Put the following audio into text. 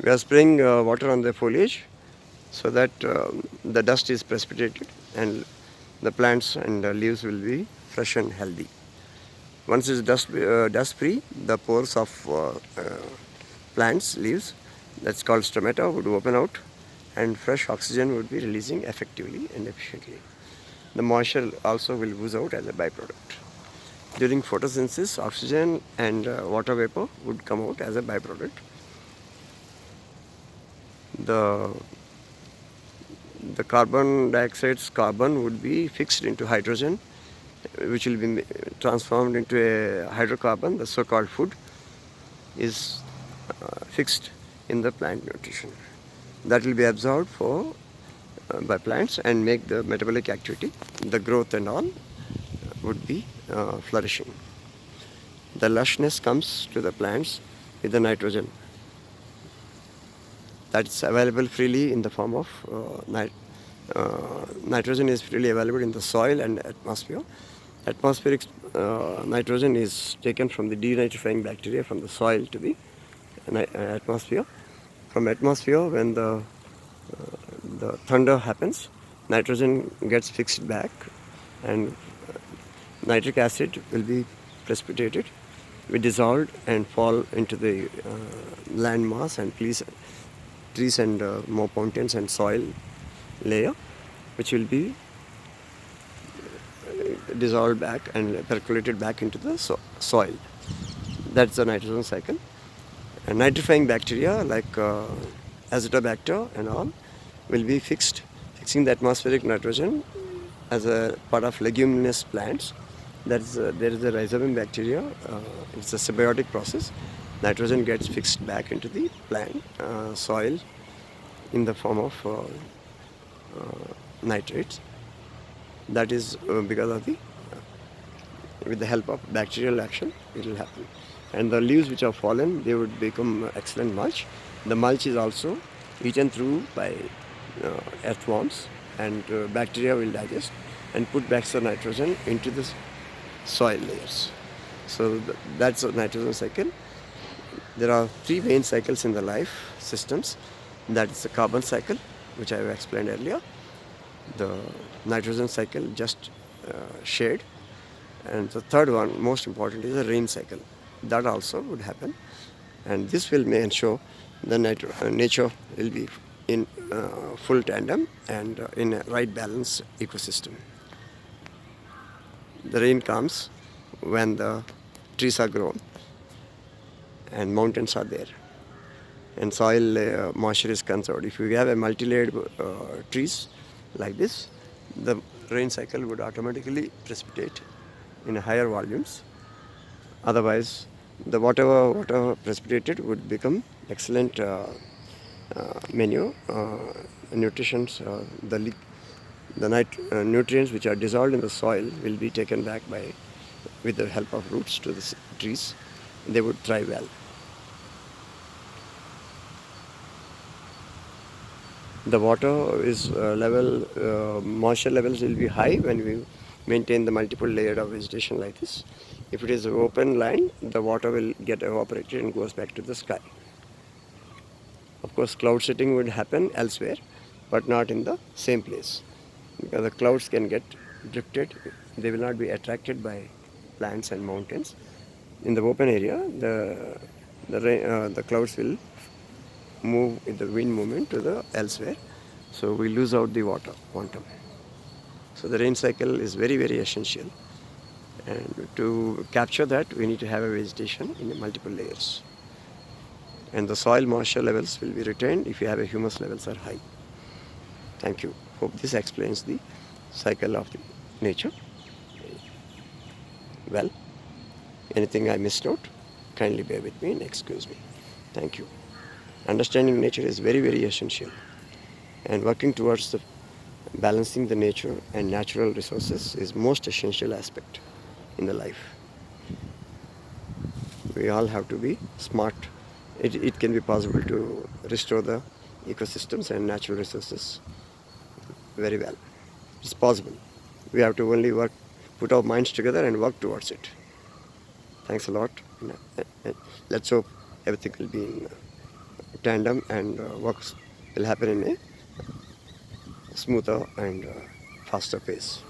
We are spraying water on the foliage so that the dust is precipitated and the plants and leaves will be fresh and healthy. Once it's dust free, the pores of plants, leaves, that's called stomata, would open out and fresh oxygen would be releasing effectively and efficiently. The moisture also will ooze out as a byproduct. During photosynthesis, oxygen and water vapor would come out as a byproduct. The the carbon dioxide's carbon would be fixed into hydrogen, which will be transformed into a hydrocarbon. The so-called food is fixed in the plant nutrition. That will be absorbed by plants and make the metabolic activity, the growth and all would be flourishing. The lushness comes to the plants with the nitrogen that's available freely in the form of nitrogen is freely available in the soil and atmosphere. Atmospheric nitrogen is taken from the denitrifying bacteria from the soil to the atmosphere. From atmosphere, when the thunder happens, nitrogen gets fixed back and nitric acid will be precipitated, be dissolved and fall into the land mass and trees and more mountains and soil layer, which will be dissolved back and percolated back into the soil. That's the nitrogen cycle. And nitrifying bacteria like Azotobacter and all will be fixing the atmospheric nitrogen as a part of leguminous plants. There is a rhizobim bacteria. It's a symbiotic process. Nitrogen gets fixed back into the plant soil in the form of nitrates. That is because of with the help of bacterial action, it will happen. And the leaves which are fallen, they would become excellent mulch. The mulch is also eaten through by earthworms, and bacteria will digest and put back the nitrogen into the soil layers. So that's a nitrogen cycle. There are three main cycles in the life systems. That is the carbon cycle, which I have explained earlier. The nitrogen cycle just shared. And the third one, most important, is the rain cycle. That also would happen. And this will ensure the nature will be in full tandem and in a right balance ecosystem. The rain comes when the trees are grown and mountains are there and soil moisture is conserved. If you have a multi-layered trees like this, the rain cycle would automatically precipitate in higher volumes. Otherwise, the water precipitated would become excellent manure, nutrients. The nutrients which are dissolved in the soil will be taken back with the help of roots to the trees. They would thrive well. The water is moisture levels will be high when we maintain the multiple layered of vegetation like this. If it is open land, the water will get evaporated and goes back to the sky. Of course, cloud setting would happen elsewhere, but not in the same place. Because the clouds can get drifted, they will not be attracted by plants and mountains. In the open area, the clouds will move with the wind movement to the elsewhere, so we lose out the water quantum. So the rain cycle is very, very essential, and to capture that we need to have a vegetation in multiple layers, and the soil moisture levels will be retained if you have a humus levels are high. Thank you. Hope this explains the cycle of the nature well. Anything I missed out, kindly bear with me and excuse me. Thank you. Understanding nature is very, very essential, and working towards the balancing the nature and natural resources is most essential aspect in the life. We all have to be smart. It can be possible to restore the ecosystems and natural resources very well. It's possible. We have to only put our minds together and work towards it. Thanks a lot. Let's hope everything will be in tandem and works will happen in a smoother and faster pace.